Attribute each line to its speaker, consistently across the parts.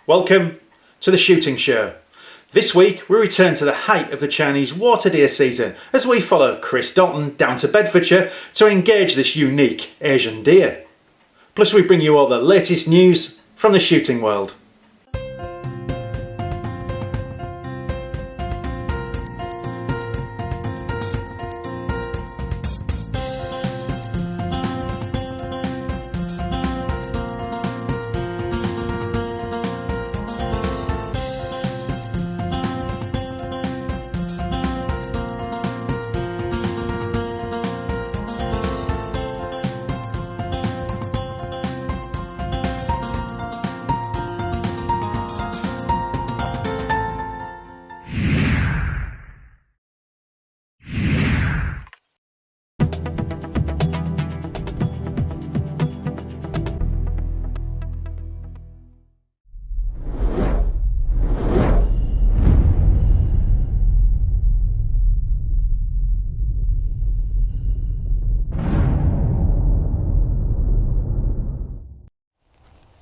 Speaker 1: Welcome to the shooting show. This week we return to the height of the Chinese water deer season as we follow Chris Dalton down to Bedfordshire to engage this unique Asian deer. Plus we bring you all the latest news from the shooting world.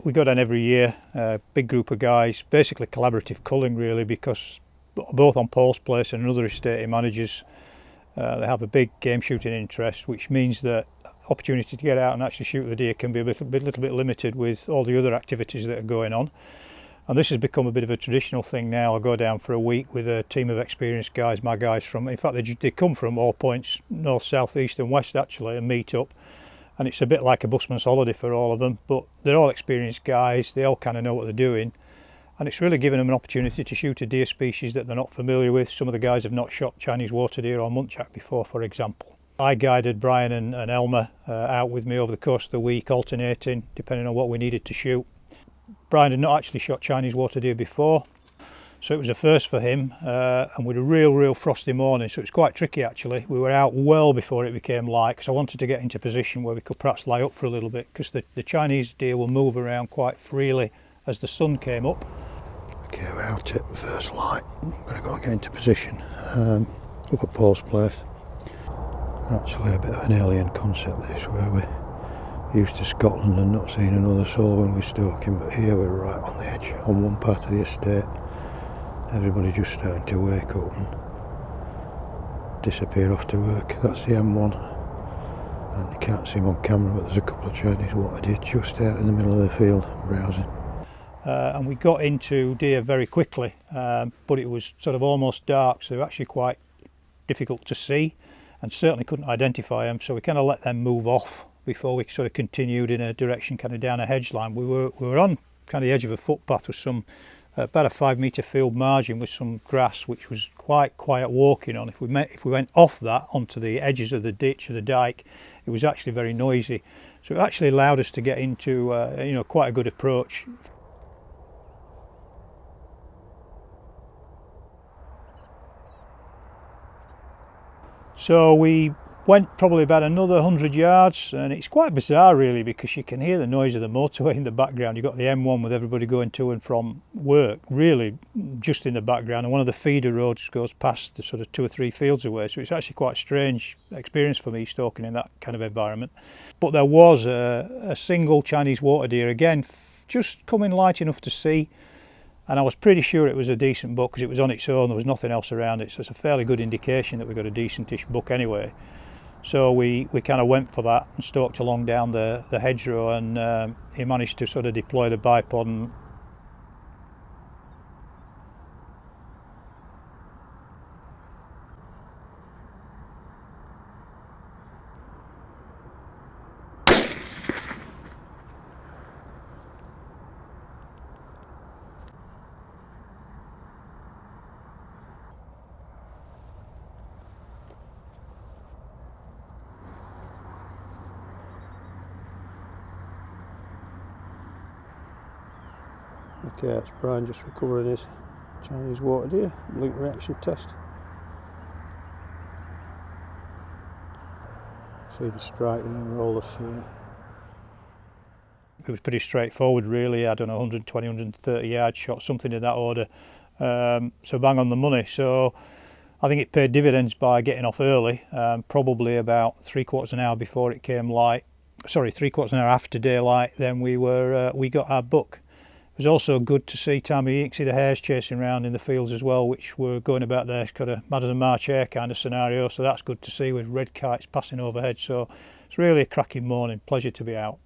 Speaker 2: We go down every year, a big group of guys, basically collaborative culling really, because both on Paul's place and another estate managers, they have a big game shooting interest, which means that opportunity to get out and actually shoot the deer can be a little bit limited with all the other activities that are going on. And this has become a bit of a traditional thing now. I go down for a week with a team of experienced guys, my guys from, in fact they come from all points, north, south, east and west actually, and meet up. And it's a bit like a busman's holiday for all of them, but they're all experienced guys, they all kind of know what they're doing, and it's really given them an opportunity to shoot a deer species that they're not familiar with. Some of the guys have not shot Chinese water deer or muntjac before, for example. I guided Brian and Elmer out with me over the course of the week, alternating depending on what we needed to shoot. Brian had not actually shot Chinese water deer before, so it was a first for him, and with a real frosty morning, so it was quite tricky actually. We were out well before it became light, because I wanted to get into position where we could perhaps lie up for a little bit, because the Chinese deer will move around quite freely as the sun came up.
Speaker 3: Okay, we're out at first light. I'm going to go and get into position up at Paul's place. Actually a bit of an alien concept this, where we're used to Scotland and not seeing another soul when we're stalking, but here we're right on the edge on one part of the estate. Everybody just starting to wake up and disappear off to work. That's the M1, and you can't see them on camera, but there's a couple of Chinese water deer just out in the middle of the field browsing.
Speaker 2: And we got into deer very quickly, but it was sort of almost dark, so they were actually quite difficult to see and certainly couldn't identify them, so we kind of let them move off before we sort of continued in a direction kind of down a hedge line. We were on kind of the edge of a footpath with some about a 5 metre field margin with some grass, which was quite quiet walking on. If we went off that onto the edges of the ditch or the dike, it was actually very noisy. So it actually allowed us to get into quite a good approach. So we went probably about another 100 yards, and it's quite bizarre really, because you can hear the noise of the motorway in the background. You've got the M1 with everybody going to and from work really just in the background, and one of the feeder roads goes past the sort of 2 or 3 fields away, so it's actually quite a strange experience for me stalking in that kind of environment. But there was a single Chinese water deer, again just coming light enough to see, and I was pretty sure it was a decent buck because it was on its own, there was nothing else around it, so it's a fairly good indication that we got a decentish buck anyway. So we kind of went for that and stalked along down the hedgerow, and he managed to sort of deploy the bipod and
Speaker 3: Okay, that's Brian just recovering his Chinese water deer link reaction test. See the strike there, roll of fear.
Speaker 2: It was pretty straightforward really. I don't know, 120, 130 yard shot, something in that order. So bang on the money. So I think it paid dividends by getting off early, probably about 3/4 an hour before it came light. Sorry, 3/4 an hour after daylight. Then we got our buck. It was also good to see Tammy Eaksy, the hares, chasing around in the fields as well, which were going about their kind of mad as a March hare kind of scenario. So that's good to see with red kites passing overhead. So it's really a cracking morning. Pleasure to be out.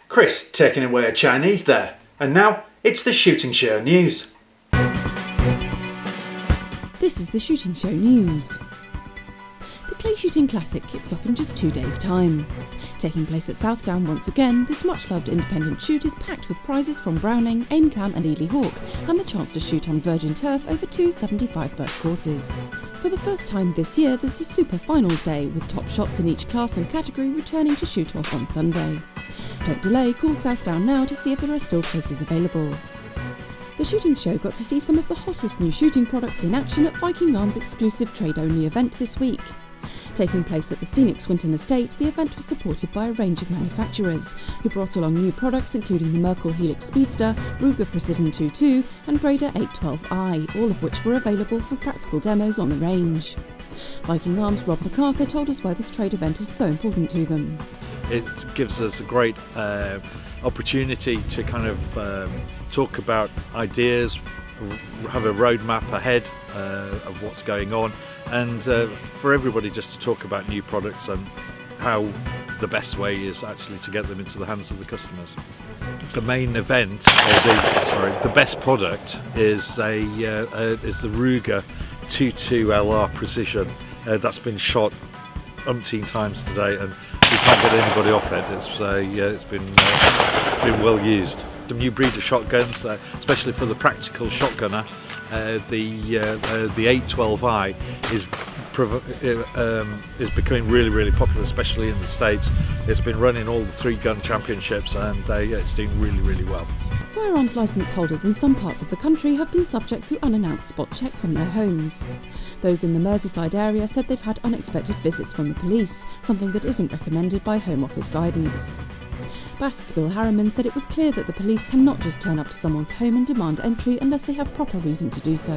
Speaker 1: Chris taking away a Chinese there. And now it's the Shooting Show news.
Speaker 4: This is the Shooting Show news. The Clay Shooting Classic kicks off in just 2 days' time. Taking place at Southdown once again, this much-loved independent shoot is packed with prizes from Browning, Aimcam and Ely Hawk, and the chance to shoot on virgin turf over 2 75-bird courses. For the first time this year, there's a Super Finals Day, with top shots in each class and category returning to shoot off on Sunday. Don't delay, call Southdown now to see if there are still places available. The Shooting Show got to see some of the hottest new shooting products in action at Viking Arms' exclusive trade-only event this week. Taking place at the scenic Swinton Estate, the event was supported by a range of manufacturers, who brought along new products including the Merkel Helix Speedster, Ruger Precision 22 and Breda 812i, all of which were available for practical demos on the range. Viking Arms' Rob MacArthur told us why this trade event is so important to them.
Speaker 5: It gives us a great opportunity to kind of talk about ideas, have a roadmap ahead of what's going on, and for everybody just to talk about new products and how the best way is actually to get them into the hands of the customers. The main event, or the best product is the Ruger 22LR Precision. That's been shot umpteen times today, and we can't get anybody off it. It's been well used. The new breed of shotguns, especially for the practical shotgunner, the 812i is becoming really popular, especially in the States. It's been running all the 3-gun championships, and it's doing really well.
Speaker 4: Firearms licence holders in some parts of the country have been subject to unannounced spot checks on their homes. Those in the Merseyside area said they've had unexpected visits from the police, something that isn't recommended by Home Office guidance. Basque's Bill Harriman said it was clear that the police cannot just turn up to someone's home and demand entry unless they have proper reason to do so.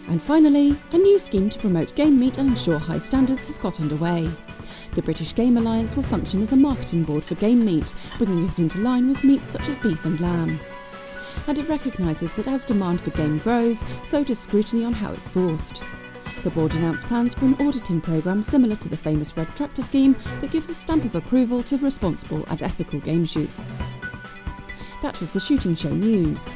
Speaker 4: And finally, a new scheme to promote game meat and ensure high standards has got underway. The British Game Alliance will function as a marketing board for game meat, bringing it into line with meats such as beef and lamb. And it recognises that as demand for game grows, so does scrutiny on how it's sourced. The board announced plans for an auditing programme similar to the famous Red Tractor scheme that gives a stamp of approval to responsible and ethical game shoots. That was the Shooting Show news.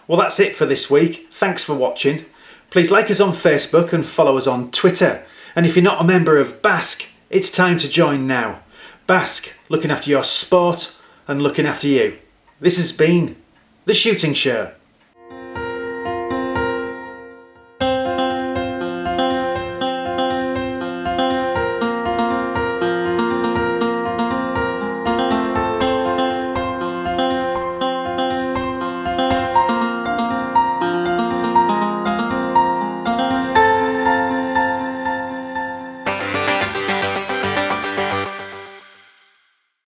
Speaker 1: Well, that's it for this week. Thanks for watching. Please like us on Facebook and follow us on Twitter. And if you're not a member of Basque, it's time to join now. Basque, looking after your sport and looking after you. This has been The Shooting Show.